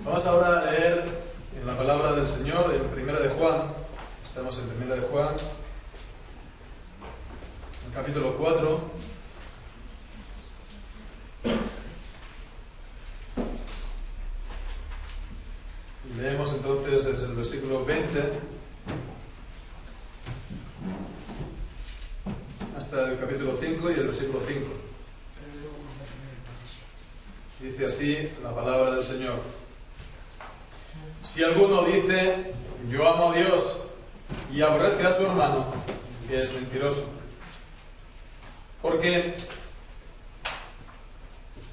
Vamos ahora a leer en la palabra del Señor, en 1 de Juan. Estamos en 1 de Juan, en capítulo 4. Y leemos entonces desde el versículo 20 hasta el capítulo 5 y el versículo 5. Dice así la palabra del Señor: Si alguno dice, yo amo a Dios, y aborrece a su hermano, es mentiroso. Porque,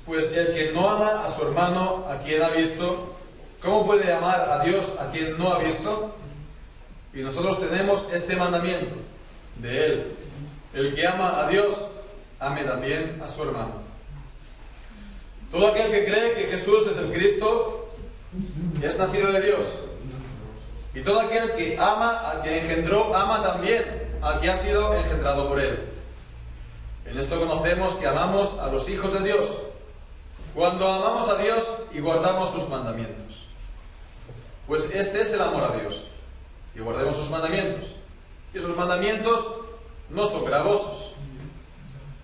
pues el que no ama a su hermano, a quien ha visto, ¿cómo puede amar a Dios a quien no ha visto? Y nosotros tenemos este mandamiento de Él: el que ama a Dios, ame también a su hermano. Todo aquel que cree que Jesús es el Cristo es nacido de Dios. Y todo aquel que ama al que engendró, ama también al que ha sido engendrado por Él. En esto conocemos que amamos a los hijos de Dios, cuando amamos a Dios y guardamos sus mandamientos. Pues este es el amor a Dios, que guardemos sus mandamientos. Y sus mandamientos no son gravosos,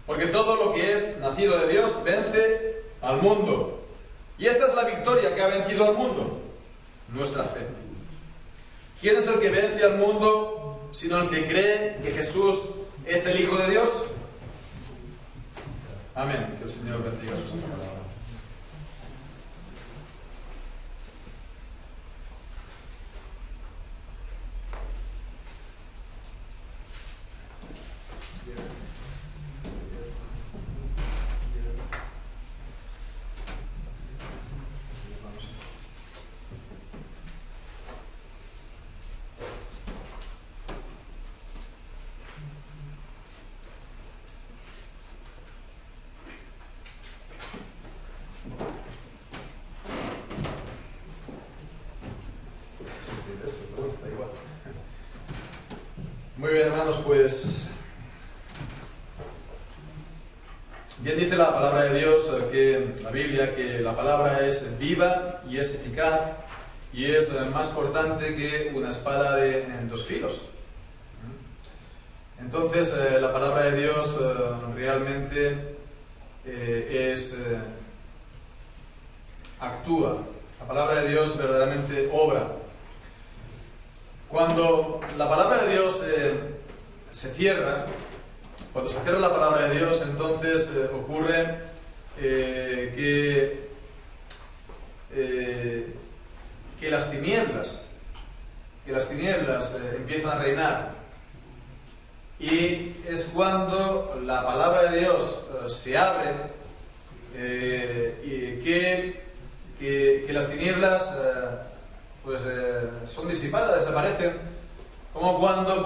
porque todo lo que es nacido de Dios vence al mundo. Y esta es la victoria que ha vencido al mundo: nuestra fe. ¿Quién es el que vence al mundo sino el que cree que Jesús es el Hijo de Dios? Amén. Que el Señor bendiga su santa palabra. Muy bien, hermanos, pues bien dice la palabra de Dios, que la Biblia, que la palabra es viva y es eficaz y es más cortante que una espada de dos filos. Entonces, la palabra de Dios realmente actúa. La palabra de Dios verdaderamente obra. Cuando la palabra de Dios se cierra, cuando se cierra la palabra de Dios, entonces ocurre que las tinieblas empiezan a reinar. Y es cuando la palabra de Dios se abre y que las tinieblas son disipadas, desaparecen, como cuando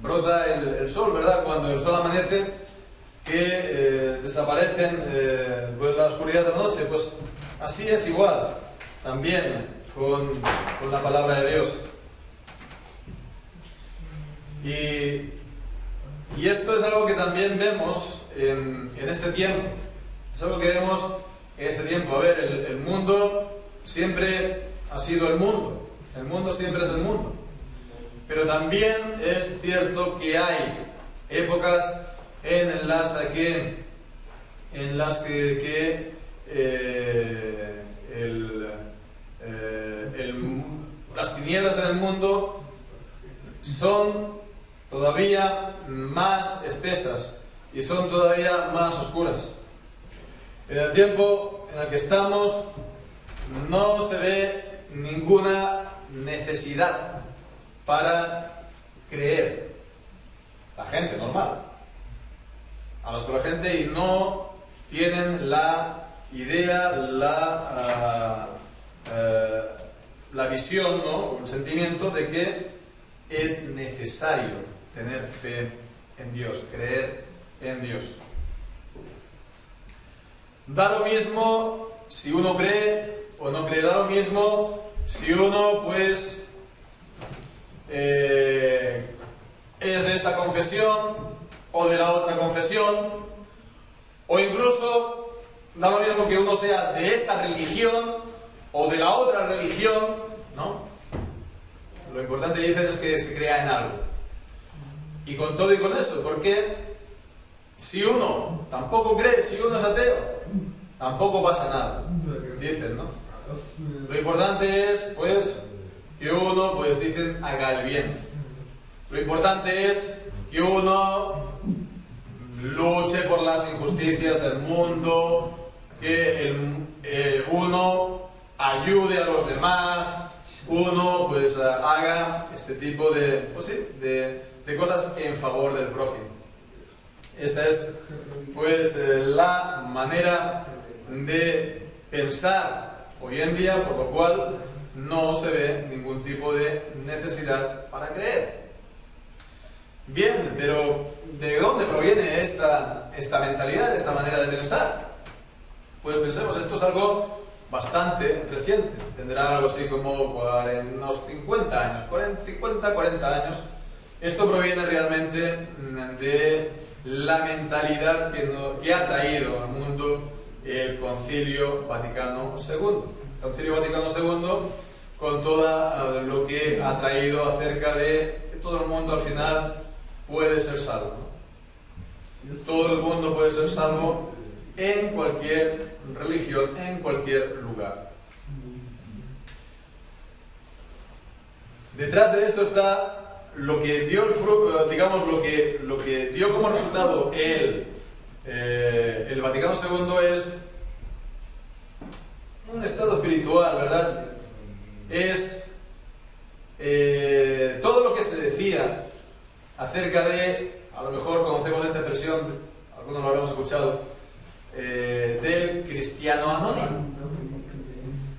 brota el sol, ¿verdad? Cuando el sol amanece, que desaparecen la oscuridad de la noche. Pues así es igual también con la palabra de Dios. Y esto es algo que también vemos en este tiempo. Es algo que vemos en este tiempo. A ver, el mundo siempre ha sido el mundo. El mundo siempre es el mundo. Pero también es cierto que hay épocas en las que las tinieblas en el mundo son todavía más espesas y son todavía más oscuras. En el tiempo en el que estamos no se ve ninguna necesidad para creer. La gente normal. Hablas con la gente y no tienen la idea, la visión, ¿no? El sentimiento de que es necesario tener fe en Dios, creer en Dios. Da lo mismo si uno cree o no cree, da lo mismo si uno es de esta confesión o de la otra confesión, o incluso da lo mismo que uno sea de esta religión o de la otra religión, ¿no? Lo importante, dicen, es que se crea en algo. Y con todo y con eso, porque si uno tampoco cree, si uno es ateo, tampoco pasa nada, dicen, ¿no? Lo importante es, pues, que uno, pues dicen, haga el bien. Lo importante es que uno luche por las injusticias del mundo, que uno ayude a los demás, uno, pues, haga este tipo de, pues sí, de cosas en favor del prójimo. Esta es, pues, la manera de pensar hoy en día, por lo cual no se ve ningún tipo de necesidad para creer. Bien, pero ¿de dónde proviene esta mentalidad, esta manera de pensar? Pues pensemos, esto es algo bastante reciente. Tendrá algo así como unos 50 años, 40 años. Esto proviene realmente de la mentalidad que ha traído al mundo el Concilio Vaticano II. El Concilio Vaticano II, con todo lo que ha traído acerca de que todo el mundo al final puede ser salvo, ¿no? Todo el mundo puede ser salvo en cualquier religión, en cualquier lugar. Detrás de esto está lo que dio el fruto, digamos, lo que dio como resultado el Vaticano II es un estado espiritual, ¿verdad? Es todo lo que se decía acerca de, a lo mejor conocemos esta expresión, algunos lo habremos escuchado, del cristiano anónimo.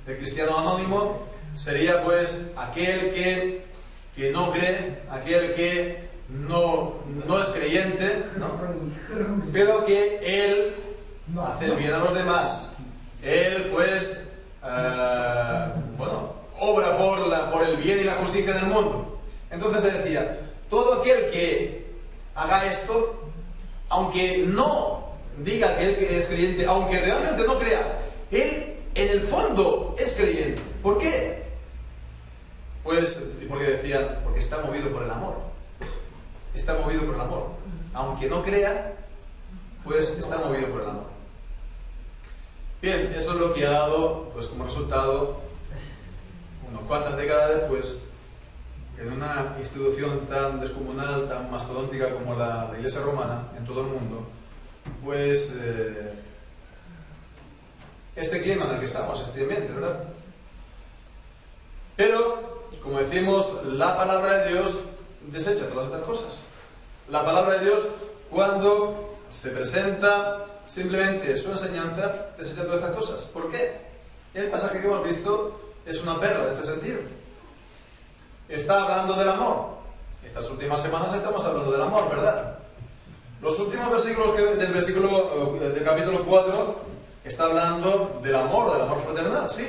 El cristiano anónimo sería, pues, aquel que no cree, aquel que no es creyente, ¿no? Pero que él hace el bien a los demás. Él, pues, obra por el bien y la justicia en el mundo. Entonces se decía, todo aquel que haga esto, aunque no diga que él es creyente, aunque realmente no crea, él en el fondo es creyente. ¿Por qué? Pues porque decían, porque está movido por el amor. Está movido por el amor. Aunque no crea, pues está movido por el amor. Bien, eso es lo que ha dado, pues, como resultado, unas cuantas décadas después, en una institución tan descomunal, tan mastodóntica como la Iglesia Romana en todo el mundo, pues este clima en el que estamos, este ambiente, ¿verdad? Pero, como decimos, la palabra de Dios desecha todas estas cosas. La palabra de Dios, cuando se presenta simplemente su enseñanza, desecha todas estas cosas. ¿Por qué? El pasaje que hemos visto es una perla de este sentido. Está hablando del amor. Estas últimas semanas estamos hablando del amor, ¿verdad? Los últimos versículos del capítulo 4 está hablando del amor fraternal, sí.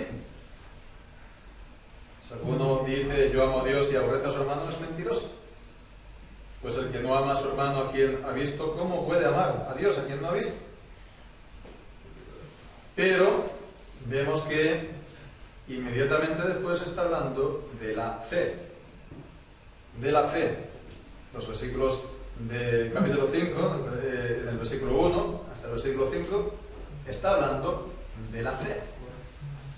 Si alguno dice yo amo a Dios y aborrece a su hermano, es mentiroso. Pues el que no ama a su hermano a quien ha visto, ¿cómo puede amar a Dios a quien no ha visto? Pero vemos que inmediatamente después está hablando de la fe. De la fe. Los versículos del capítulo 5, en el versículo 1 hasta el versículo 5, está hablando de la fe.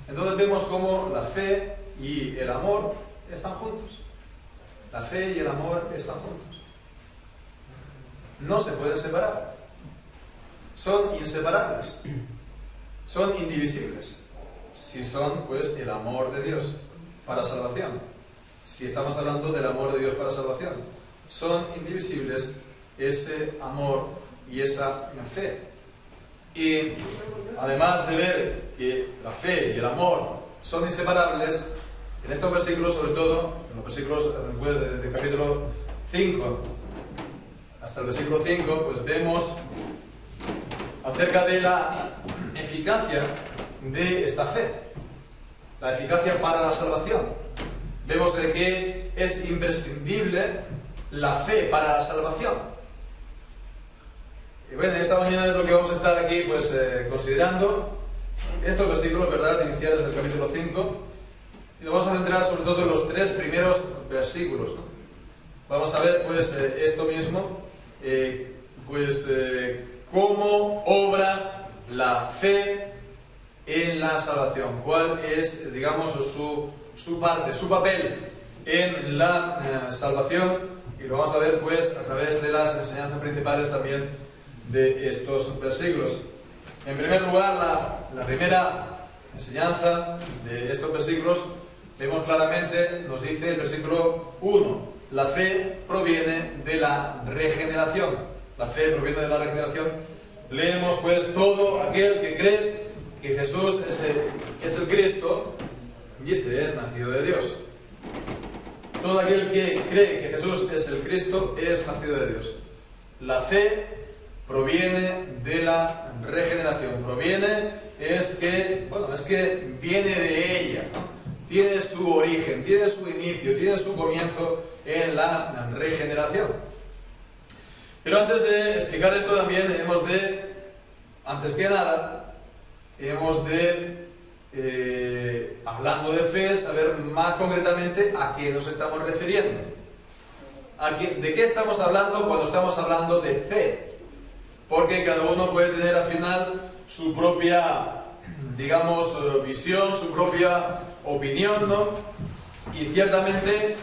Entonces vemos cómo la fe y el amor están juntos. La fe y el amor están juntos. No se pueden separar. Son inseparables. Son indivisibles. Si son, pues, el amor de Dios para salvación. Si estamos hablando del amor de Dios para salvación, son indivisibles ese amor y esa fe. Y además de ver que la fe y el amor son inseparables, en estos versículos, sobre todo, en los versículos después del capítulo 5 hasta el versículo 5, pues vemos acerca de la eficacia de esta fe, la eficacia para la salvación. Vemos de que es imprescindible la fe para la salvación. Y bueno, esta mañana es lo que vamos a estar aquí, pues, considerando estos versículos, ¿verdad?, iniciales del capítulo 5, y nos vamos a centrar sobre todo en los 3 primeros versículos, ¿no? Vamos a ver pues esto mismo, cómo obra la fe en la salvación, cuál es, digamos, su parte, su papel en la salvación, y lo vamos a ver pues a través de las enseñanzas principales también de estos versículos. En primer lugar, la primera enseñanza de estos versículos, vemos claramente, nos dice el versículo 1, la fe proviene de la regeneración. La fe proviene de la regeneración. Leemos pues todo aquel que cree que Jesús es el Cristo, dice, es nacido de Dios. Todo aquel que cree que Jesús es el Cristo es nacido de Dios. La fe proviene de la regeneración. Proviene es que viene de ella, ¿no? Tiene su origen, tiene su inicio, tiene su comienzo en la regeneración. Pero antes de explicar esto también antes que nada, hablando de fe, saber más concretamente a qué nos estamos refiriendo. ¿De qué estamos hablando cuando estamos hablando de fe? Porque cada uno puede tener al final su propia, digamos, visión, su propia opinión, ¿no? Y ciertamente,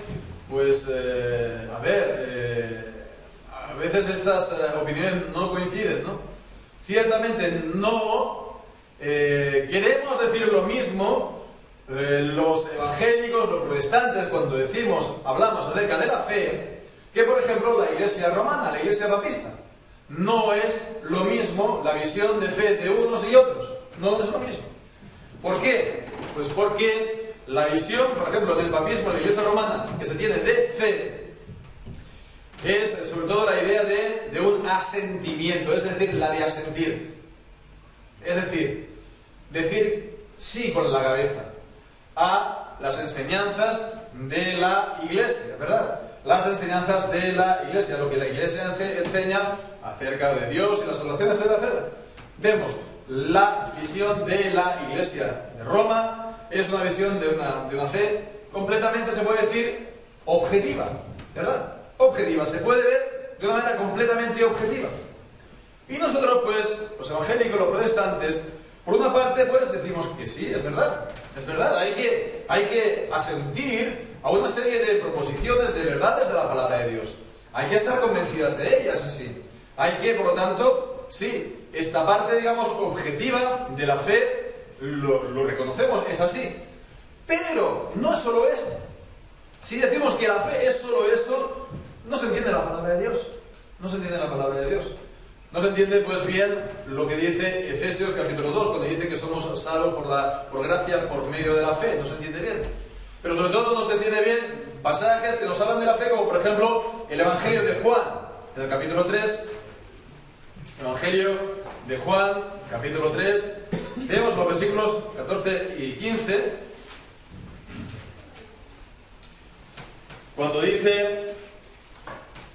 pues, a veces estas opiniones no coinciden, ¿no? Ciertamente no queremos decir lo mismo los evangélicos, los protestantes, cuando hablamos acerca de la fe, que por ejemplo la Iglesia romana, la Iglesia papista. No es lo mismo la visión de fe de unos y otros, no es lo mismo. ¿Por qué? Pues porque la visión, por ejemplo, del papismo en la Iglesia romana, que se tiene de fe, es sobre todo la idea de un asentimiento, es decir, la de asentir. Es decir sí con la cabeza a las enseñanzas de la Iglesia, ¿verdad? Las enseñanzas de la Iglesia, lo que la Iglesia enseña acerca de Dios y la salvación, etcétera, etcétera. Vemos la visión de la Iglesia de Roma, es una visión de una fe completamente, se puede decir, objetiva, ¿verdad? Objetiva, se puede ver de una manera completamente objetiva. Y nosotros, pues, los evangélicos, los protestantes, por una parte, pues, decimos que sí, es verdad, hay que asentir a una serie de proposiciones, de verdades de la palabra de Dios. Hay que estar convencidos de ellas, así. Hay que, por lo tanto, sí, esta parte, digamos, objetiva de la fe, lo reconocemos, es así. Pero no es solo eso. Si decimos que la fe es solo eso, no se entiende la palabra de Dios. No se entiende la palabra de Dios. No se entiende, pues bien, lo que dice Efesios capítulo 2, cuando dice que somos salvos por gracia, por medio de la fe. No se entiende bien. Pero sobre todo no se entiende bien pasajes que nos hablan de la fe, como por ejemplo el Evangelio de Juan, en el capítulo 3. Evangelio de Juan, capítulo 3. Vemos los versículos 14 y 15. Cuando dice,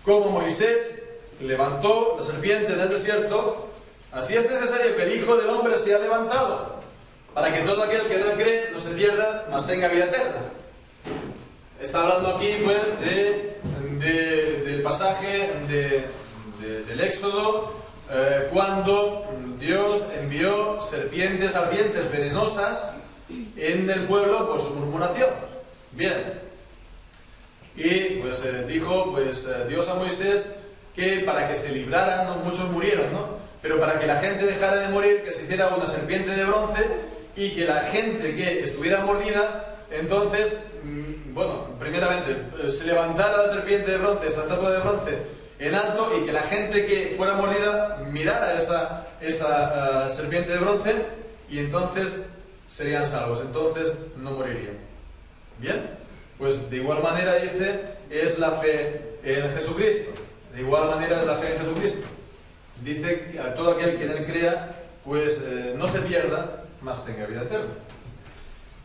como Moisés levantó la serpiente en el desierto, así es necesario que el Hijo del Hombre sea levantado, para que todo aquel que en él cree no se pierda, mas tenga vida eterna. Está hablando aquí, pues, del pasaje del Éxodo, cuando Dios envió serpientes ardientes venenosas en el pueblo por su murmuración. Bien. Y pues dijo Dios a Moisés que para que se libraran, ¿no? Muchos murieron, ¿no? Pero para que la gente dejara de morir, que se hiciera una serpiente de bronce y que la gente que estuviera mordida, entonces, primeramente, se levantara la serpiente de bronce, esa estatua de bronce, en alto, y que la gente que fuera mordida mirara esa serpiente de bronce, y entonces serían salvos, entonces no morirían. ¿Bien? Pues de igual manera, dice, es la fe en Jesucristo. De igual manera es la fe en Jesucristo. Dice que a todo aquel que en él crea, pues no se pierda, mas tenga vida eterna.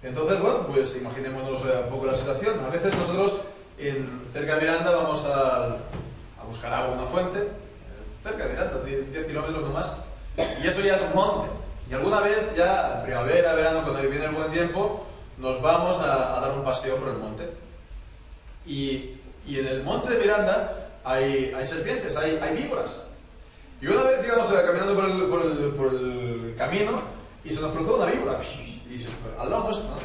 Entonces, pues imaginémonos un poco la situación. A veces nosotros, cerca de Miranda, vamos a buscar agua en una fuente, cerca de Miranda, 10 kilómetros nomás, y eso ya es un monte. Y alguna vez ya, primavera, verano, cuando viene el buen tiempo, nos vamos a dar un paseo por el monte. Y en el monte de Miranda hay serpientes, hay víboras. Y una vez íbamos caminando por el camino y se nos cruzó una víbora. Y al lado nuestro, ¿no?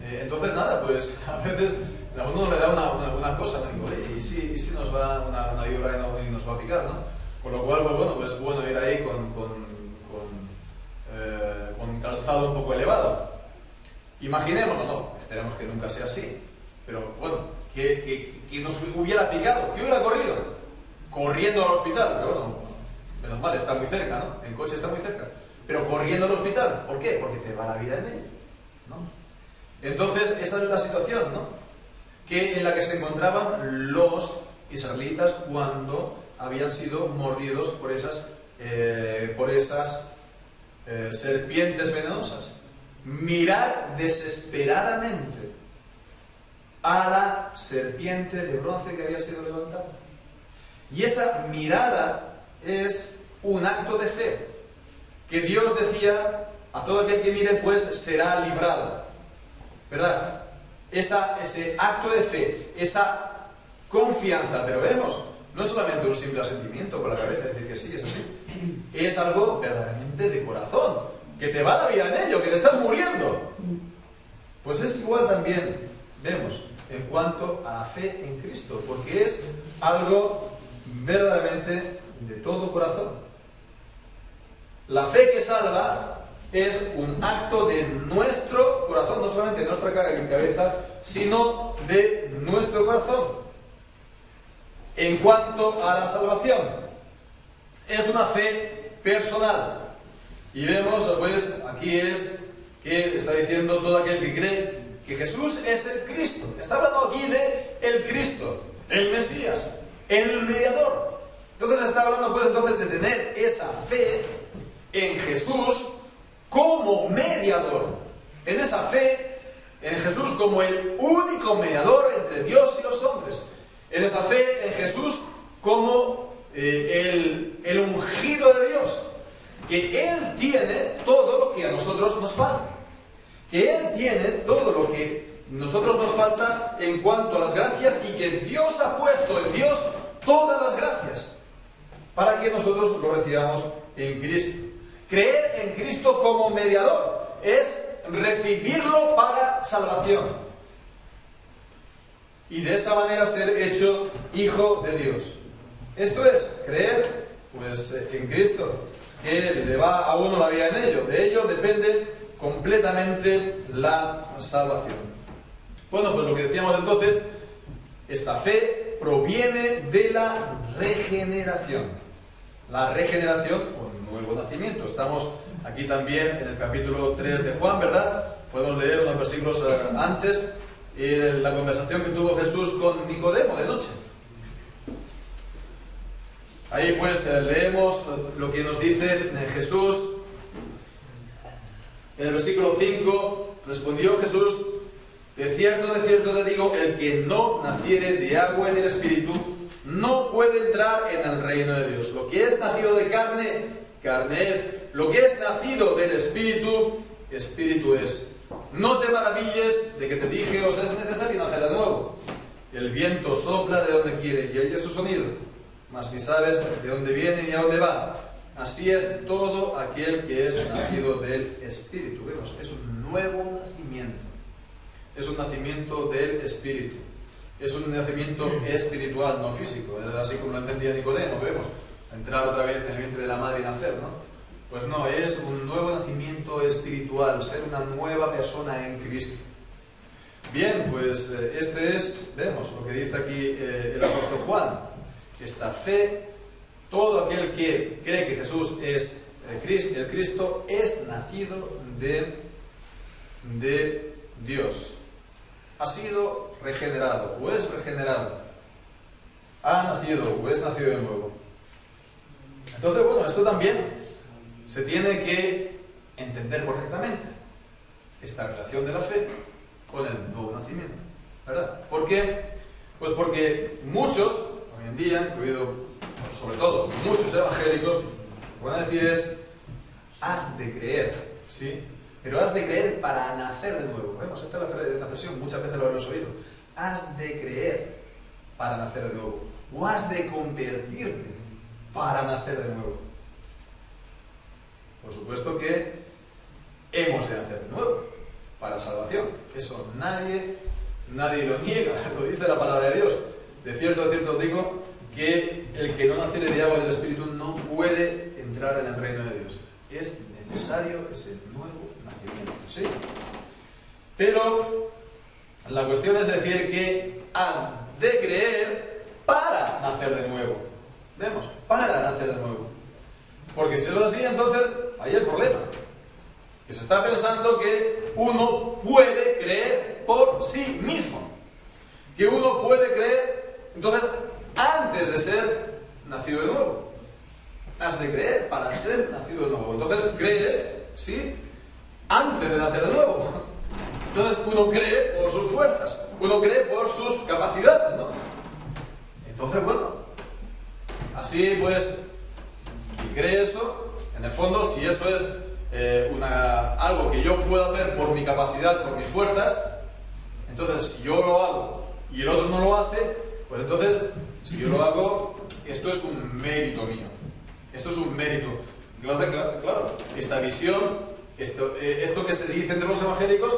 Entonces nada, pues a veces a uno le da una cosa, ¿no? Digo, ¿y si nos va una víbora y nos va a picar, ¿no? Por lo cual, pues es bueno ir ahí con calzado un poco elevado. Imaginémonos, no, esperemos que nunca sea así, pero bueno, que nos hubiera picado, que hubiera corrido, corriendo al hospital, pero bueno, menos mal, está muy cerca, ¿no? En coche está muy cerca, pero corriendo al hospital, ¿por qué? Porque te va la vida en ello, ¿no? Entonces, esa es la situación, ¿no? En la que se encontraban los israelitas cuando habían sido mordidos por esas serpientes venenosas. Mirad desesperadamente a la serpiente de bronce que había sido levantada. Y esa mirada es un acto de fe, que Dios decía, a todo aquel que mire, pues será librado, ¿verdad? Ese acto de fe, esa confianza, pero vemos, no es solamente un simple asentimiento con la cabeza, decir que sí, es así, es algo verdaderamente de corazón, que te va la vida en ello, que te estás muriendo. Pues es igual también, vemos, en cuanto a la fe en Cristo, porque es algo verdaderamente de todo corazón. La fe que salva es un acto de nuestro corazón, no solamente de nuestra cabeza, sino de nuestro corazón. En cuanto a la salvación, es una fe personal. Y vemos, pues, aquí es que está diciendo todo aquel que cree que Jesús es el Cristo. Está hablando aquí de el Cristo, el Mesías, el mediador. Entonces está hablando, pues, entonces de tener esa fe en Jesús como mediador. En esa fe en Jesús como el único mediador entre Dios y los hombres. En esa fe en Jesús como el ungido de Dios. Que Él tiene todo lo que a nosotros nos falta. Que Él tiene todo lo que a nosotros nos falta en cuanto a las gracias, y que Dios ha puesto en Dios todas las gracias para que nosotros lo recibamos en Cristo. Creer en Cristo como mediador es recibirlo para salvación. Y de esa manera ser hecho hijo de Dios. Esto es creer, pues, en Cristo, que le va a uno la vida en ello. De ello depende completamente la salvación. Bueno, pues lo que decíamos entonces, esta fe proviene de la regeneración. La regeneración por nuevo nacimiento. Estamos aquí también en el capítulo 3 de Juan, ¿verdad? Podemos leer unos versículos antes, la conversación que tuvo Jesús con Nicodemo de noche. Ahí pues leemos lo que nos dice Jesús. En el versículo 5, respondió Jesús: de cierto te digo, el que no naciere de agua y del Espíritu no puede entrar en el reino de Dios. Lo que es nacido de carne, carne es. Lo que es nacido del Espíritu, Espíritu es. No te maravilles de que te dije, os es necesario nacer de nuevo. El viento sopla de donde quiere y oye su sonido, mas ni sabes de dónde viene ni a dónde va. Así es todo aquel que es nacido del Espíritu. Vemos, es un nuevo nacimiento. Es un nacimiento del Espíritu. Es un nacimiento espiritual, no físico. Es así como lo entendía Nicodemo, vemos. Entrar otra vez en el vientre de la madre y nacer, ¿no? Pues no, es un nuevo nacimiento espiritual, ser una nueva persona en Cristo. Bien, pues este es, vemos lo que dice aquí el apóstol Juan. Esta fe, todo aquel que cree que Jesús es el Cristo, es nacido de Dios. Ha sido regenerado, o es regenerado. Ha nacido, o es nacido de nuevo. Entonces, bueno, esto también se tiene que entender correctamente. Esta relación de la fe con el nuevo nacimiento, ¿verdad? ¿Por qué? Pues porque muchos, hoy en día, incluido, sobre todo, muchos evangélicos, lo que van a decir es: has de creer. ¿sí? Pero has de creer para nacer de nuevo. Vemos, esta es la expresión, muchas veces lo hemos oído. Has de creer para nacer de nuevo. O has de convertirte para nacer de nuevo. Por supuesto que hemos de nacer de nuevo para salvación. Eso nadie lo niega, lo dice la palabra de Dios. De cierto os digo que el que no naciere de agua y del Espíritu no puede entrar en el reino de Dios. Es necesario ese nuevo nacimiento, ¿sí? Pero la cuestión es decir que has de creer para nacer de nuevo. Vemos, para nacer de nuevo. Porque si es así, entonces hay el problema. Que se está pensando que uno puede creer por sí mismo. Que uno puede creer, entonces, antes de ser nacido de nuevo. Has de creer para ser nacido de nuevo. Entonces crees, ¿sí? Antes de nacer de nuevo. Entonces uno cree por sus fuerzas. Uno cree por sus capacidades, ¿no? Entonces, bueno, así pues, y cree eso, en el fondo, si eso es algo que yo puedo hacer por mi capacidad, por mis fuerzas, entonces si yo lo hago y el otro no lo hace, pues entonces, si yo lo hago, esto es un mérito mío. Esto es un mérito. Claro, esta visión, esto que se dice entre los evangélicos,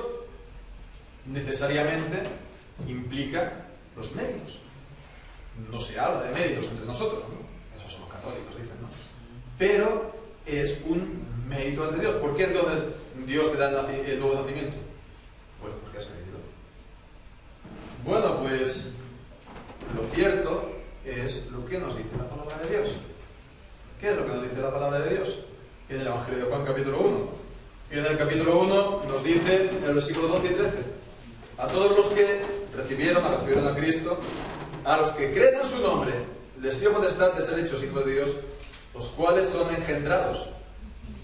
necesariamente implica los méritos. No se habla de méritos entre nosotros, ¿no? Esos son los católicos, dicen, ¿no? Pero es un mérito ante Dios. ¿Por qué entonces Dios te da el nuevo nacimiento? Pues porque has creído. Bueno, pues lo cierto es lo que nos dice la palabra de Dios. ¿Qué es lo que nos dice la palabra de Dios? En el Evangelio de Juan capítulo 1. Y en el capítulo 1 nos dice, en el versículo 12 y 13, a todos los que recibieron a Cristo, a los que creen en su nombre, les dio potestad de ser hechos hijos de Dios, los cuales son engendrados.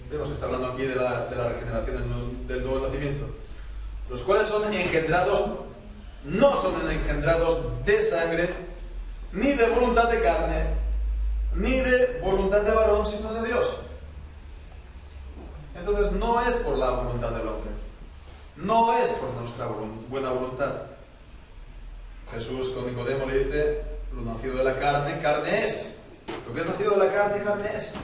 Vemos, está hablando aquí de la regeneración del nuevo nacimiento. Los cuales son engendrados, no son engendrados de sangre, ni de voluntad de carne, ni de voluntad de varón, sino de Dios. Entonces no es por la voluntad del hombre, no es por nuestra buena voluntad. Jesús con Nicodemo le dice, lo nacido de la carne, carne es. Lo que es nacido de la carne, carne es.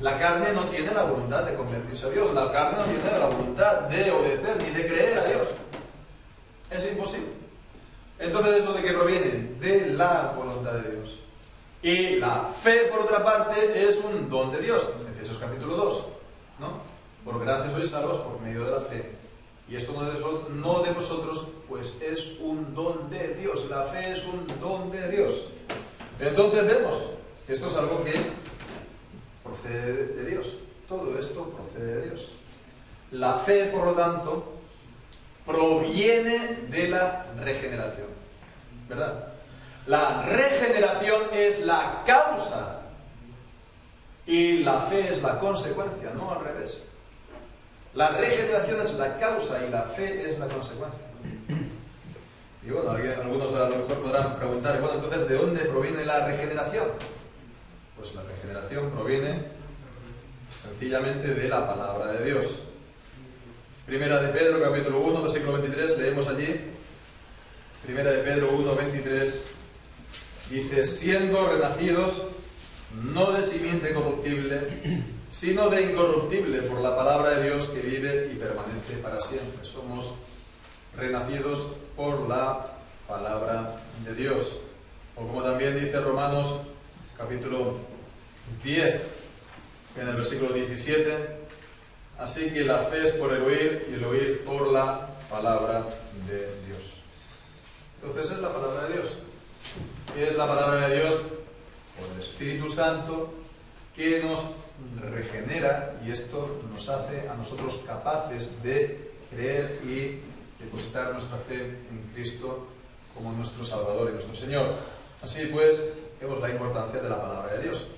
La carne no tiene la voluntad de convertirse a Dios, la carne no tiene la voluntad de obedecer ni de creer a Dios. Es imposible. Entonces, ¿eso de qué proviene? De la voluntad de Dios. Y la fe, por otra parte, es un don de Dios. Efesios capítulo 2, ¿no? Por gracia sois salvos por medio de la fe. Y esto no de vosotros, pues es un don de Dios. La fe es un don de Dios. Entonces vemos que esto es algo que procede de Dios. Todo esto procede de Dios. La fe, por lo tanto, proviene de la regeneración. ¿Verdad? La regeneración es la causa y la fe es la consecuencia, no al revés. La regeneración es la causa y la fe es la consecuencia. Y bueno, algunos a lo mejor podrán preguntar, bueno, entonces, ¿de dónde proviene la regeneración? Pues la regeneración proviene sencillamente de la palabra de Dios. Primera de Pedro, capítulo 1, versículo 23, leemos allí. Primera de Pedro 1, 23, dice, siendo renacidos, no de simiente corruptible, sino de incorruptible por la palabra de Dios que vive y permanece para siempre. Somos renacidos por la palabra de Dios. O como también dice Romanos capítulo 10, en el versículo 17, así que la fe es por el oír y el oír por la palabra de Dios. Entonces es la palabra de Dios. ¿Qué es la palabra de Dios? Por el Espíritu Santo que nos regenera, y esto nos hace a nosotros capaces de creer y depositar nuestra fe en Cristo como nuestro Salvador y nuestro Señor. Así pues, vemos la importancia de la palabra de Dios,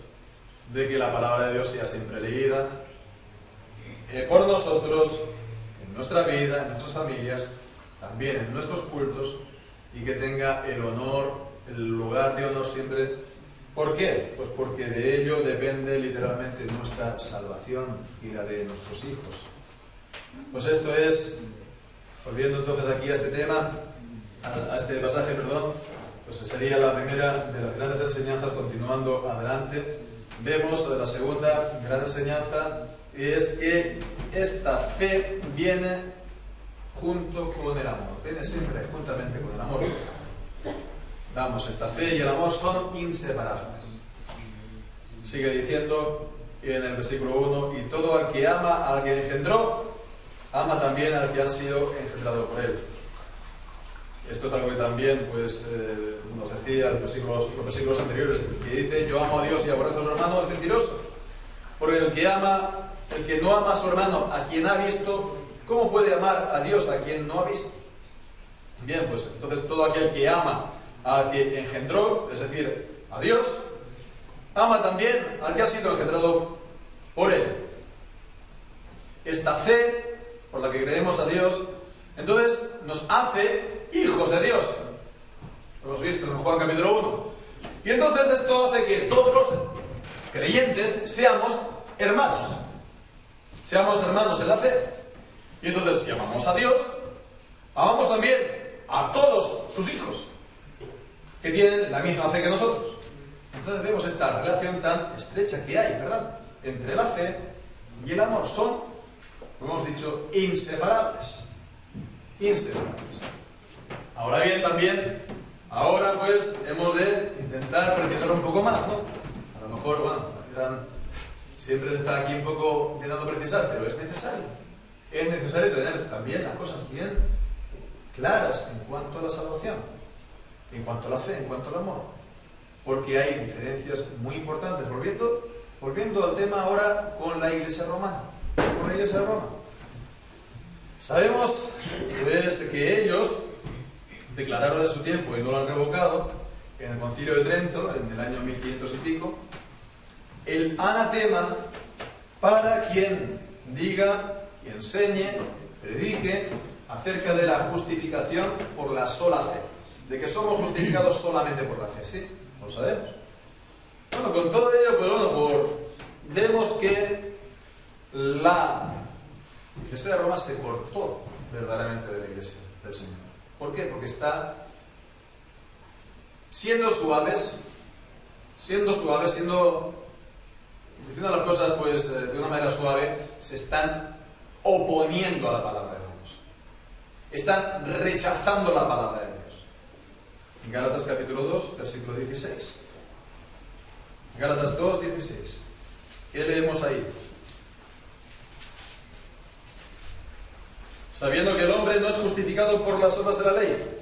de que la palabra de Dios sea siempre leída por nosotros, en nuestra vida, en nuestras familias, también en nuestros cultos, y que tenga el honor, el lugar de honor siempre. ¿Por qué? Pues porque de ello depende literalmente nuestra salvación y la de nuestros hijos. Pues esto es, volviendo entonces aquí a este tema, a este pasaje, perdón, pues sería la primera de las grandes enseñanzas. Continuando adelante, vemos la segunda gran enseñanza, y es que esta fe viene junto con el amor, viene siempre juntamente con el amor. Vamos, esta fe y el amor son inseparables. Sigue diciendo en el versículo 1, y todo el que ama al que engendró, ama también al que han sido engendrados por él. Esto es algo que también pues, nos decía los versículos anteriores, que dice, yo amo a Dios y aborrezco a su hermano, es mentiroso. Porque el que no ama a su hermano, a quien ha visto, ¿cómo puede amar a Dios a quien no ha visto? Bien, pues entonces todo aquel que ama al que engendró, es decir, a Dios, ama también al que ha sido engendrado por él. Esta fe, por la que creemos a Dios, entonces nos hace hijos de Dios. Lo hemos visto en Juan capítulo 1. Y entonces esto hace que todos los creyentes seamos hermanos. Seamos hermanos en la fe. Y entonces, si amamos a Dios, amamos también a todos sus hijos, que tienen la misma fe que nosotros. Entonces vemos esta relación tan estrecha que hay, ¿verdad?, entre la fe y el amor. Son, como hemos dicho, inseparables. Inseparables. Ahora bien, también, ahora pues hemos de intentar precisar un poco más, ¿no? A lo mejor, bueno, siempre está aquí un poco intentando precisar, pero es necesario. Es necesario tener también las cosas bien claras en cuanto a la salvación, en cuanto a la fe, en cuanto al amor. Porque hay diferencias muy importantes. Volviendo al tema ahora con la Iglesia romana. Con la Iglesia de Roma. Sabemos pues, que ellos declararon en su tiempo, y no lo han revocado, en el Concilio de Trento, en el año 1500 y pico, el anatema para quien diga y enseñe, predique acerca de la justificación por la sola fe. De que somos justificados solamente por la fe, ¿sí? Lo sabemos. Bueno, con todo ello, pues bueno, vemos que la Iglesia de Roma se cortó verdaderamente de la Iglesia del Señor. ¿Por qué? Porque está siendo suaves, diciendo las cosas pues de una manera suave, se están oponiendo a la palabra de Dios. Están rechazando la palabra de Dios. En Gálatas capítulo 2, versículo 16. Gálatas 2, 16. ¿Qué leemos ahí? Sabiendo que el hombre no es justificado por las obras de la ley,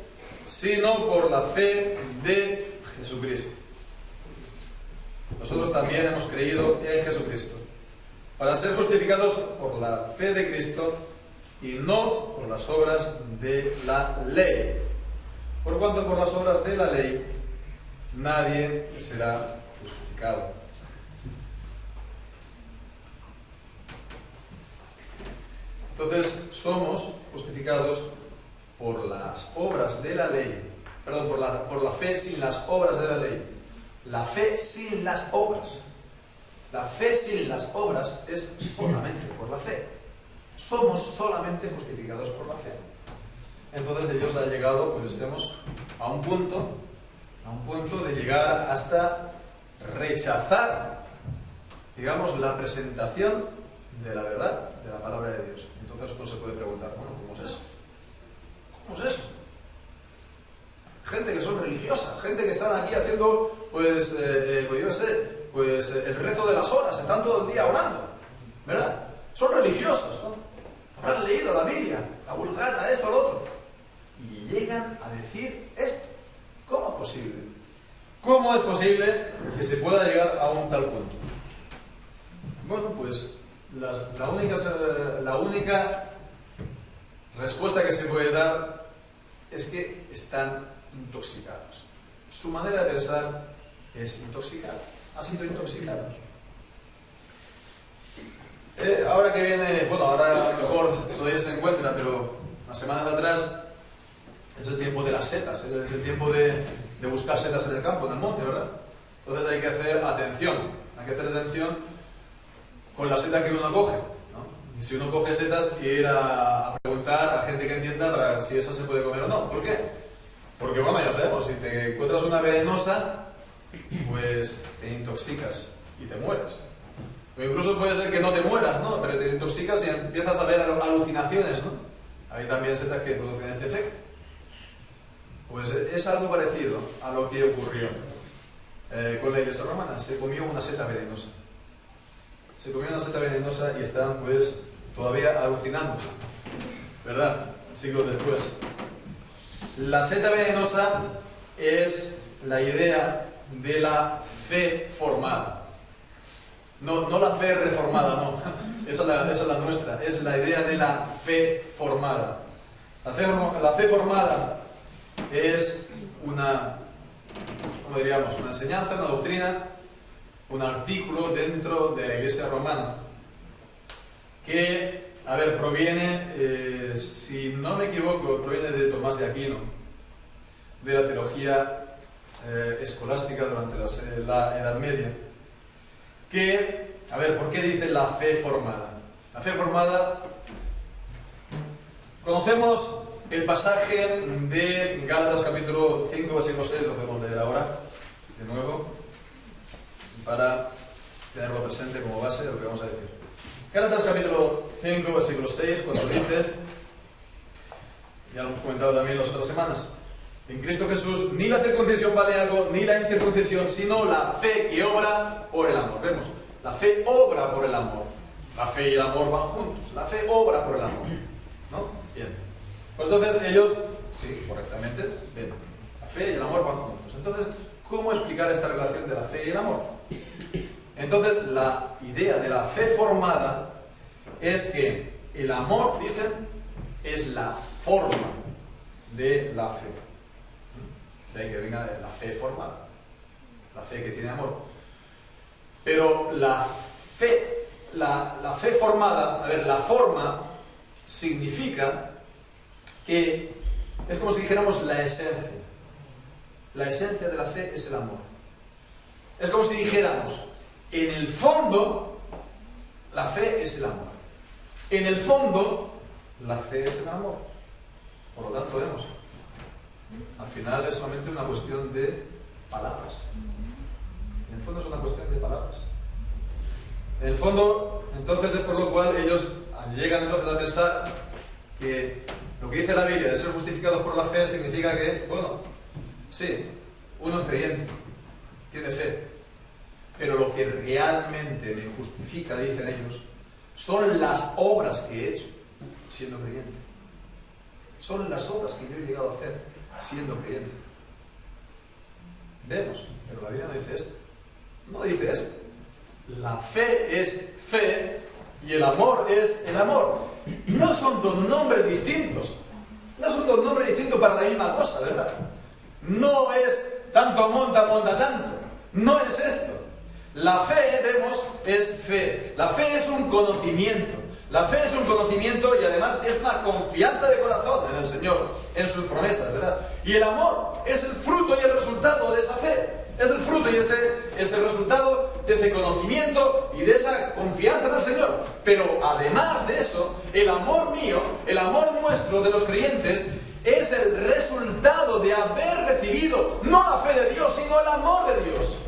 sino por la fe de Jesucristo. Nosotros también hemos creído en Jesucristo, para ser justificados por la fe de Cristo y no por las obras de la ley. Por cuanto por las obras de la ley nadie será justificado. Entonces somos justificados por las obras de la ley, perdón, por la fe sin las obras de la ley. La fe sin las obras. La fe sin las obras es solamente por la fe. Somos solamente justificados por la fe. Entonces ellos han llegado, pues vemos, a un punto de llegar hasta rechazar, digamos, la presentación de la verdad, de la palabra de Dios. Entonces uno se puede preguntar, bueno, ¿cómo es eso? ¿Cómo es eso? Gente que son religiosas, gente que están aquí haciendo, pues yo sé, pues el rezo de las horas, están todo el día orando, ¿verdad? Son religiosos, ¿no? Habrán leído la Biblia, la Vulgata, esto, lo otro. Y llegan a decir esto. ¿Cómo es posible? ¿Cómo es posible que se pueda llegar a un tal punto? Bueno, pues la única respuesta que se puede dar es que están intoxicados. Su manera de pensar es intoxicada. Han sido intoxicados. Ahora que viene, bueno, ahora a lo mejor todavía se encuentra, pero unas semanas atrás es el tiempo de las setas, es el tiempo de buscar setas en el campo, en el monte, ¿verdad? Entonces hay que hacer atención con la seta que uno coge, ¿no? si uno coge setas y ir a preguntar a gente que entienda para si esa se puede comer o no. ¿Por qué? Porque bueno, ya sabemos, si te encuentras una venenosa, pues te intoxicas y te mueres. O incluso puede ser que no te mueras, ¿no? Pero te intoxicas y empiezas a ver alucinaciones, ¿no? Hay también setas que producen este efecto. Pues es algo parecido a lo que ocurrió con la Iglesia romana. Se comió una seta venenosa. Se comió una seta venenosa y están pues todavía alucinando, ¿verdad? Siglos después. La seta venenosa es la idea de la fe formada. No la fe reformada, no. Esa es la nuestra. Es la idea de la fe formada. La fe formada es una, ¿cómo diríamos? Una enseñanza, una doctrina, un artículo dentro de la Iglesia romana que, a ver, proviene, si no me equivoco, proviene de Tomás de Aquino, de la teología escolástica durante la Edad Media, que, a ver, ¿por qué dice la fe formada? La fe formada, conocemos el pasaje de Gálatas capítulo 5, versículo 6, lo podemos leer ahora, de nuevo, para tenerlo presente como base de lo que vamos a decir. Gálatas capítulo 5, versículo 6, cuando dice, ya lo hemos comentado también las otras semanas, en Cristo Jesús ni la circuncisión vale algo, ni la incircuncisión, sino la fe que obra por el amor. Vemos, la fe obra por el amor. La fe y el amor van juntos. La fe obra por el amor. ¿No? Bien. Pues entonces ellos, sí, correctamente, ven, la fe y el amor van juntos. Entonces, ¿cómo explicar esta relación de la fe y el amor? Entonces, la idea de la fe formada es que el amor, dicen, es la forma de la fe. De ahí que venga la fe formada, la fe que tiene amor. Pero la fe formada, a ver, la forma significa que es como si dijéramos la esencia. La esencia de la fe es el amor. Es como si dijéramos, en el fondo, la fe es el amor. En el fondo, la fe es el amor. Por lo tanto, vemos, al final es solamente una cuestión de palabras. En el fondo es una cuestión de palabras. En el fondo, entonces es por lo cual ellos llegan entonces a pensar que lo que dice la Biblia de ser justificados por la fe significa que, bueno, sí, uno es creyente, tiene fe, pero lo que realmente me justifica, dicen ellos, son las obras que he hecho siendo creyente. Son las obras que yo he llegado a hacer siendo creyente. Vemos, pero la Biblia no dice esto. No dice esto. La fe es fe y el amor es el amor. No son dos nombres distintos. No son dos nombres distintos para la misma cosa, ¿verdad? No es tanto monta tanto. No es esto. La fe, vemos, es fe. La fe es un conocimiento. La fe es un conocimiento y además es una confianza de corazón en el Señor, en sus promesas, ¿verdad? Y el amor es el fruto y el resultado de esa fe. Es el fruto y es el resultado de ese conocimiento y de esa confianza en el Señor. Pero además de eso, el amor mío, el amor nuestro de los creyentes, es el resultado de haber recibido no la fe de Dios, sino el amor de Dios.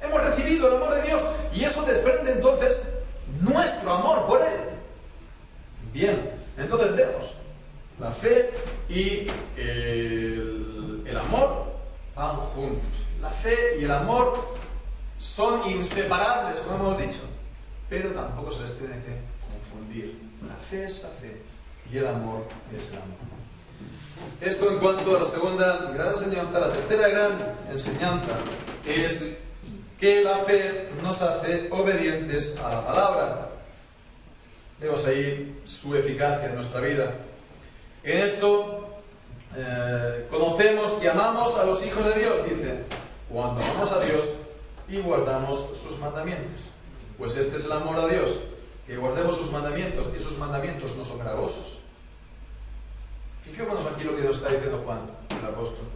Hemos recibido el amor de Dios y eso desprende entonces nuestro amor por Él. Bien, entonces vemos, la fe y el amor van juntos. La fe y el amor son inseparables, como hemos dicho, pero tampoco se les tiene que confundir. La fe es la fe y el amor es el amor. Esto en cuanto a la segunda gran enseñanza. La tercera gran enseñanza es que la fe nos hace obedientes a la palabra. Vemos ahí su eficacia en nuestra vida. En esto conocemos que amamos a los hijos de Dios, dice, cuando amamos a Dios y guardamos sus mandamientos. Pues este es el amor a Dios, que guardemos sus mandamientos, y sus mandamientos no son gravosos. Fijémonos aquí lo que nos está diciendo Juan, el apóstol.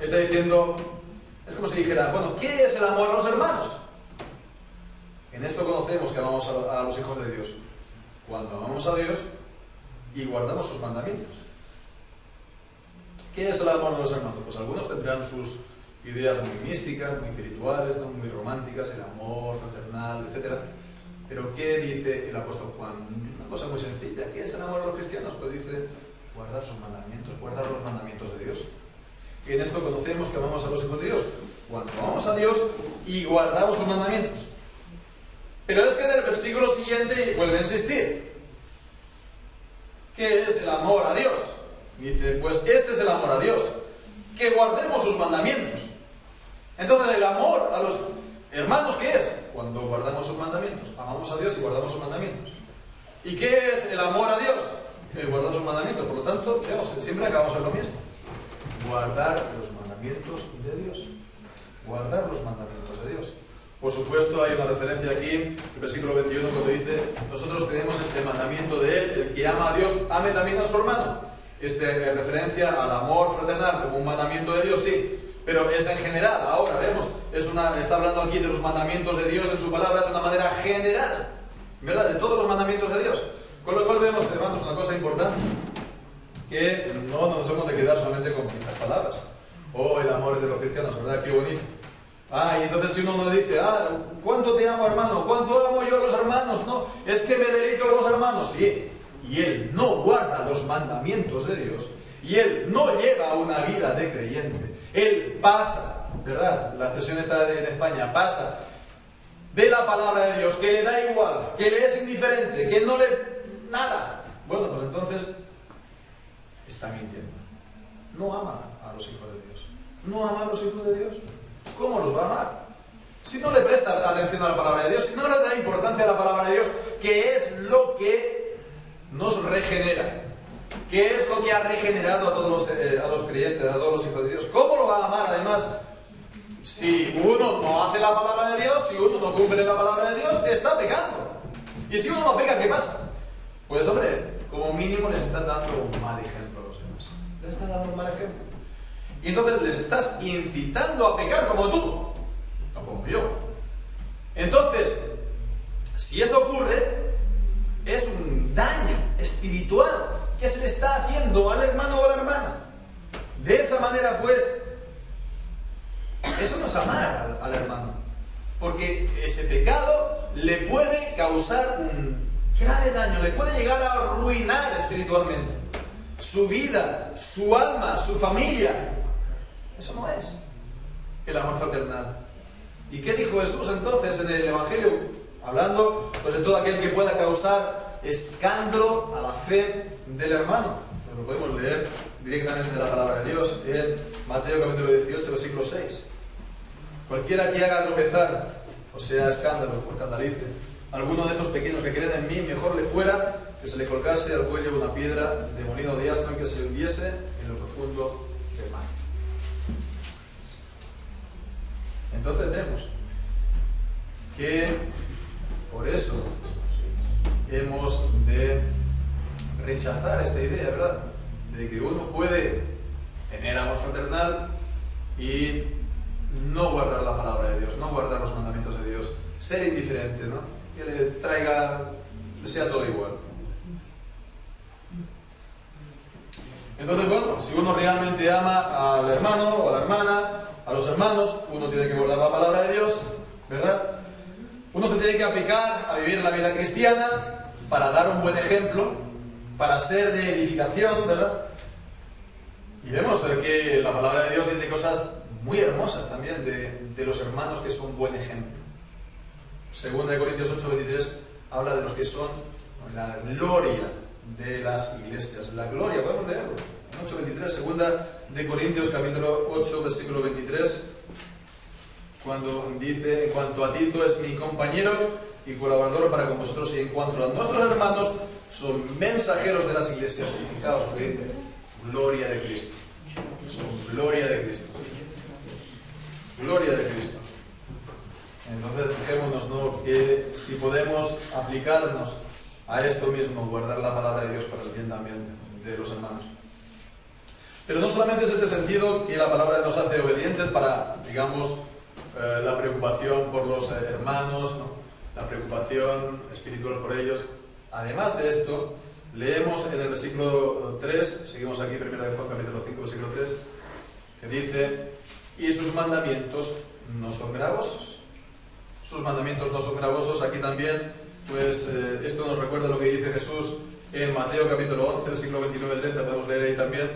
Está diciendo, es como si dijera, bueno, ¿qué es el amor a los hermanos? En esto conocemos que amamos a los hijos de Dios, cuando amamos a Dios y guardamos sus mandamientos. ¿Qué es el amor de los hermanos? Pues algunos tendrán sus ideas muy místicas, muy espirituales, ¿no? Muy románticas, el amor fraternal, etc. Pero ¿qué dice el apóstol Juan? Una cosa muy sencilla. ¿Qué es el amor de los cristianos? Pues dice, guardar sus mandamientos, guardar los mandamientos de Dios. Y en esto conocemos que amamos a los hijos de Dios, cuando amamos a Dios y guardamos sus mandamientos. Pero es que en el versículo siguiente vuelve a insistir. ¿Qué es el amor a Dios? Dice, pues este es el amor a Dios, que guardemos sus mandamientos. Entonces el amor a los hermanos, ¿qué es? Cuando guardamos sus mandamientos. Amamos a Dios y guardamos sus mandamientos. ¿Y qué es el amor a Dios? El guardar sus mandamientos. Por lo tanto, digamos, siempre acabamos en lo mismo. Guardar los mandamientos de Dios. Guardar los mandamientos de Dios. Por supuesto, hay una referencia aquí, el versículo 21, cuando dice, nosotros tenemos este mandamiento de Él, el que ama a Dios, ame también a su hermano. Referencia al amor fraternal como un mandamiento de Dios, sí, pero es en general. Ahora vemos, está hablando aquí de los mandamientos de Dios en su palabra de una manera general, ¿verdad? De todos los mandamientos de Dios. Con lo cual vemos, hermanos, una cosa importante, que no nos hemos de quedar solamente con estas palabras. Oh, el amor de los cristianos, ¿verdad? Qué bonito. Y entonces si uno nos dice, ¿cuánto te amo, hermano? ¿Cuánto amo yo a los hermanos? No, es que me dedico a los hermanos, sí. Y él no guarda los mandamientos de Dios, y él no lleva una vida de creyente, él pasa, ¿verdad? La expresión está en España, pasa de la palabra de Dios, que le da igual, que le es indiferente, que no le... nada. Bueno, pues entonces está mintiendo. No ama a los hijos de Dios. No ama a los hijos de Dios. ¿Cómo los va a amar? Si no le presta atención a la palabra de Dios, si no le da importancia a la palabra de Dios, que es lo que nos regenera, que es lo que ha regenerado a todos los creyentes, a todos los hijos de Dios. ¿Cómo lo va a amar además? Si uno no hace la palabra de Dios, si uno no cumple la palabra de Dios, está pecando. Y si uno no peca, ¿qué pasa? Pues hombre, como mínimo les está dando un mal ejemplo a los demás. Les está dando un mal ejemplo. Y entonces les estás incitando a pecar como tú, no como yo. Entonces, si eso ocurre, es un daño espiritual que se le está haciendo al hermano o a la hermana. De esa manera, pues, eso no es amar al hermano, porque ese pecado le puede causar un grave daño, le puede llegar a arruinar espiritualmente su vida, su alma, su familia. Eso no es el amor fraternal. ¿Y qué dijo Jesús entonces en el Evangelio? Hablando pues de todo aquel que pueda causar escándalo a la fe del hermano. Pues lo podemos leer directamente de la palabra de Dios en Mateo capítulo 18, versículo 6. Cualquiera que haga tropezar, o sea, escándalo, o escandalice, alguno de estos pequeños que creen en mí, mejor le fuera que se le colgase al cuello una piedra de molino de asno y que se le hundiese en lo profundo del mar. Entonces vemos que por eso hemos de rechazar esta idea, ¿verdad? De que uno puede tener amor fraternal y no guardar la palabra de Dios, no guardar los mandamientos de Dios, ser indiferente, ¿no? Que le sea todo igual. Entonces, bueno, si uno realmente ama al hermano o a la hermana, a los hermanos, uno tiene que guardar la palabra de Dios, ¿verdad? Uno se tiene que aplicar a vivir la vida cristiana para dar un buen ejemplo, para ser de edificación, ¿verdad? Y vemos que la palabra de Dios dice cosas muy hermosas también de los hermanos que son buen ejemplo. Segunda de Corintios 8:23 habla de los que son la gloria de las iglesias. La gloria, podemos leerlo. 8:23, segunda de Corintios capítulo 8, versículo 23, cuando dice: en cuanto a Tito es mi compañero y colaborador para con vosotros, y en cuanto a nuestros hermanos son mensajeros de las iglesias. Y fijaos lo que dice: gloria de Cristo. Son gloria de Cristo. Gloria de Cristo. Entonces fijémonos, ¿no?, que si podemos aplicarnos a esto mismo, guardar la palabra de Dios para el bien también de los hermanos. Pero no solamente es este sentido que la palabra nos hace obedientes para, digamos, la preocupación por los hermanos, ¿no?, la preocupación espiritual por ellos, Además de esto, leemos en el versículo 3, seguimos aquí, 1 de Juan capítulo 5, versículo 3, que dice: y sus mandamientos no son gravosos. Sus mandamientos no son gravosos. Aquí también, pues, esto nos recuerda lo que dice Jesús en Mateo capítulo 11, versículo 29 al 30, podemos leer ahí también.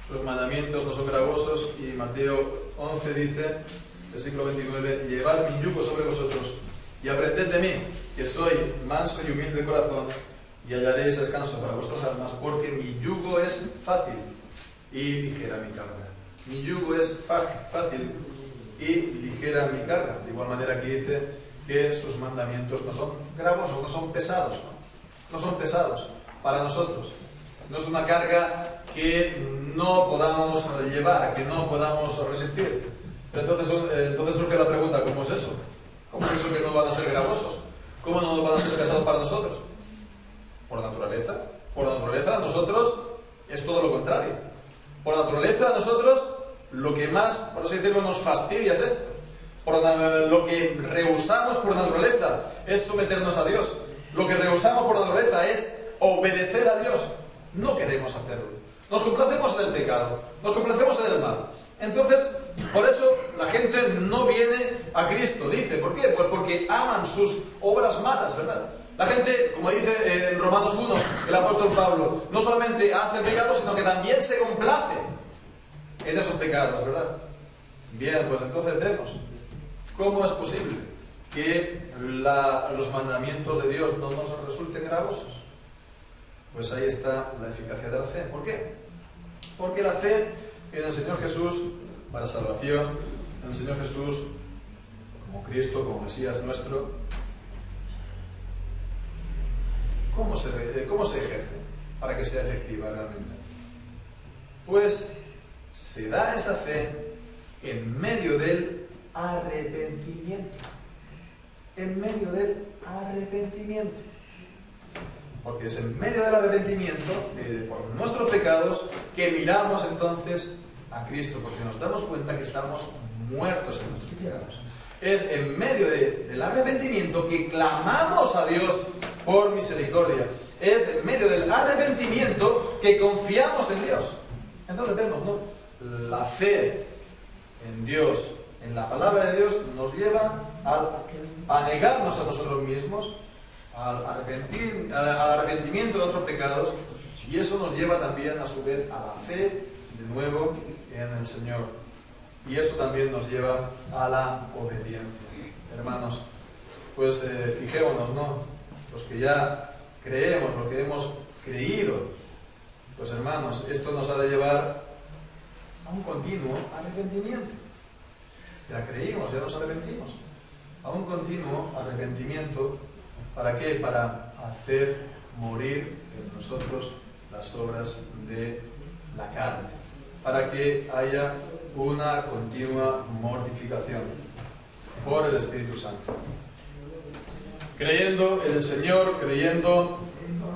Sus mandamientos no son gravosos, y Mateo 11 dice, versículo 29, llevad mi yugo sobre vosotros y aprended de mí, que soy manso y humilde de corazón, y hallaréis descanso para vuestras almas, porque mi yugo es fácil y ligera mi carga. Mi yugo es fácil y ligera mi carga. De igual manera que dice que sus mandamientos no son gravosos, no son pesados, no son pesados para nosotros. No es una carga que no podamos llevar, que no podamos resistir. Pero entonces surge la pregunta: ¿cómo es eso? ¿Cómo es eso que no van a ser gravosos? ¿Cómo no van a ser pesados para nosotros? Por naturaleza. Por naturaleza, nosotros es todo lo contrario. Por naturaleza, nosotros lo que más, por así decirlo, nos fastidia es esto. Lo que rehusamos por naturaleza es someternos a Dios. Lo que rehusamos por naturaleza es obedecer a Dios. No queremos hacerlo. Nos complacemos en el pecado, nos complacemos en el mal. Entonces, por eso la gente no viene a Cristo. Dice, ¿por qué? Pues porque aman sus obras malas, ¿verdad? La gente, como dice en Romanos 1, el apóstol Pablo, no solamente hace el pecado, sino que también se complace en esos pecados, ¿verdad? Bien, pues entonces vemos cómo es posible que los mandamientos de Dios no nos resulten gravosos. Pues ahí está la eficacia de la fe. ¿Por qué? Porque la fe en el Señor Jesús para salvación, en el Señor Jesús como Cristo, como Mesías nuestro, ¿cómo se ejerce para que sea efectiva realmente? Pues se da esa fe en medio del arrepentimiento. En medio del arrepentimiento. Porque es en medio del arrepentimiento por nuestros pecados que miramos entonces a Cristo, porque nos damos cuenta que estamos muertos en nuestros pecados. Es en medio del arrepentimiento que clamamos a Dios por misericordia. Es en medio del arrepentimiento que confiamos en Dios. Entonces vemos, ¿no? La fe en Dios, en la palabra de Dios, nos lleva a negarnos a nosotros mismos, al arrepentimiento de otros pecados, y eso nos lleva también a su vez a la fe de nuevo en el Señor, y eso también nos lleva a la obediencia. Hermanos, pues fijémonos, ¿no? Los que ya creemos, lo que hemos creído, pues hermanos, esto nos ha de llevar a un continuo arrepentimiento. Ya creímos, ya nos arrepentimos. A un continuo arrepentimiento. ¿Para qué? Para hacer morir en nosotros las obras de la carne. Para que haya una continua mortificación por el Espíritu Santo. Creyendo en el Señor, creyendo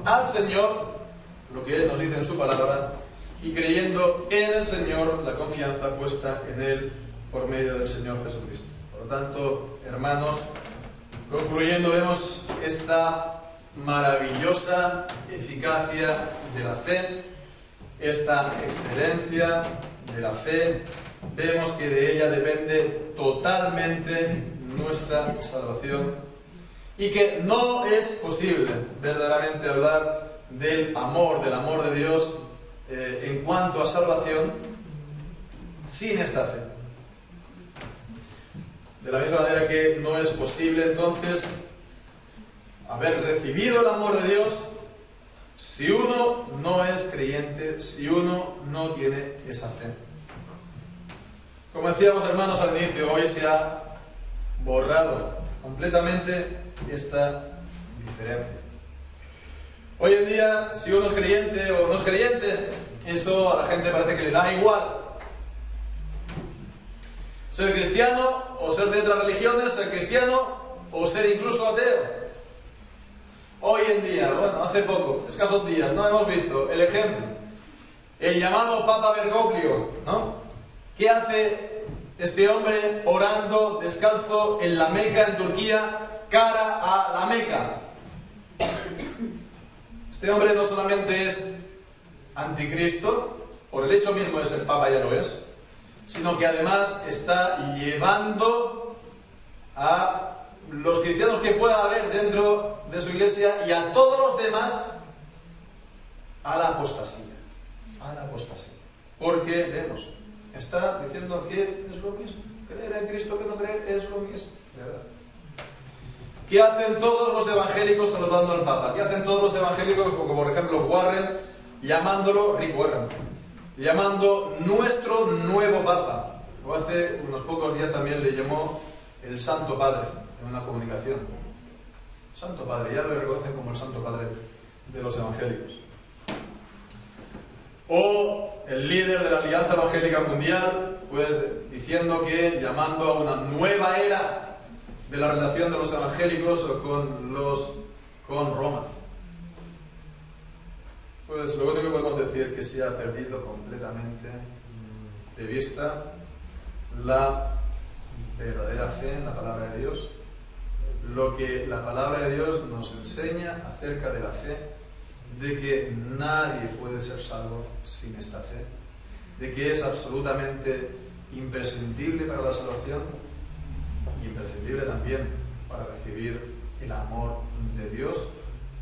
al Señor, lo que Él nos dice en su palabra, y creyendo en el Señor, la confianza puesta en Él por medio del Señor Jesucristo. Por lo tanto, hermanos, concluyendo, vemos esta maravillosa eficacia de la fe, esta excelencia de la fe. Vemos que de ella depende totalmente nuestra salvación y que no es posible verdaderamente hablar del amor de Dios en cuanto a salvación sin esta fe. De la misma manera que no es posible entonces haber recibido el amor de Dios si uno no es creyente, si uno no tiene esa fe. Como decíamos, hermanos, al inicio, hoy se ha borrado completamente esta diferencia. Hoy en día, si uno es creyente o no es creyente, eso a la gente parece que le da igual. Ser cristiano o ser de otras religiones, ser cristiano o ser incluso ateo. Hoy en día, bueno, hace poco, escasos días, ¿no? Hemos visto el ejemplo, el llamado Papa Bergoglio, ¿no? ¿Qué hace este hombre orando descalzo en la Meca, en Turquía, cara a la Meca? Este hombre no solamente es anticristo, por el hecho mismo de ser papa ya lo es, sino que además está llevando a los cristianos que pueda haber dentro de su iglesia y a todos los demás a la apostasía. A la apostasía. Porque, vemos, está diciendo que es lo mismo. Creer en Cristo que no creer es lo mismo. ¿Verdad? ¿Qué hacen todos los evangélicos saludando al Papa? ¿Qué hacen todos los evangélicos, como por ejemplo Warren, llamándolo Rick Warren, llamando nuestro nuevo Papa? O hace unos pocos días también le llamó el Santo Padre en una comunicación. Santo Padre, ya lo reconocen como el Santo Padre de los evangélicos. O el líder de la Alianza Evangélica Mundial, pues diciendo que, llamando a una nueva era de la relación de los evangélicos con Roma. Pues lo único que podemos decir es que se ha perdido completamente de vista la verdadera fe en la palabra de Dios, lo que la palabra de Dios nos enseña acerca de la fe, de que nadie puede ser salvo sin esta fe, de que es absolutamente imprescindible para la salvación y imprescindible también para recibir el amor de Dios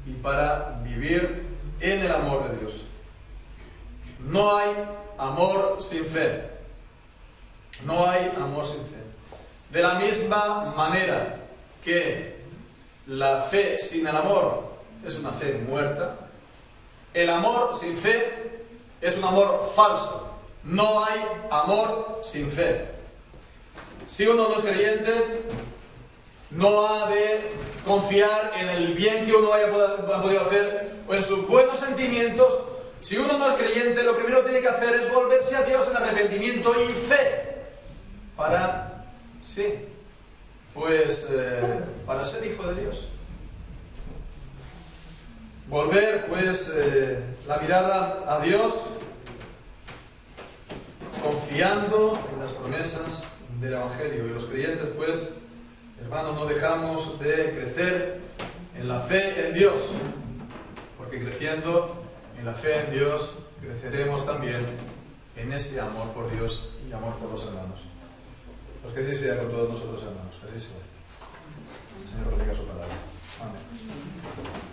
y para vivir en el amor de Dios. No hay amor sin fe. No hay amor sin fe. De la misma manera que la fe sin el amor es una fe muerta, el amor sin fe es un amor falso. No hay amor sin fe. Si uno no es creyente, no ha de confiar en el bien que uno haya podido hacer o en sus buenos sentimientos. Si uno no es creyente, lo primero que tiene que hacer es volverse a Dios en arrepentimiento y fe para, sí, pues para ser hijo de Dios. Volver, pues, la mirada a Dios, confiando en las promesas del Evangelio. Y los creyentes, pues, hermanos, no dejamos de crecer en la fe en Dios, porque creciendo en la fe en Dios, creceremos también en ese amor por Dios y amor por los hermanos. Pues que así sea con todos nosotros, hermanos, que así sea. El Señor bendiga su palabra. Amén.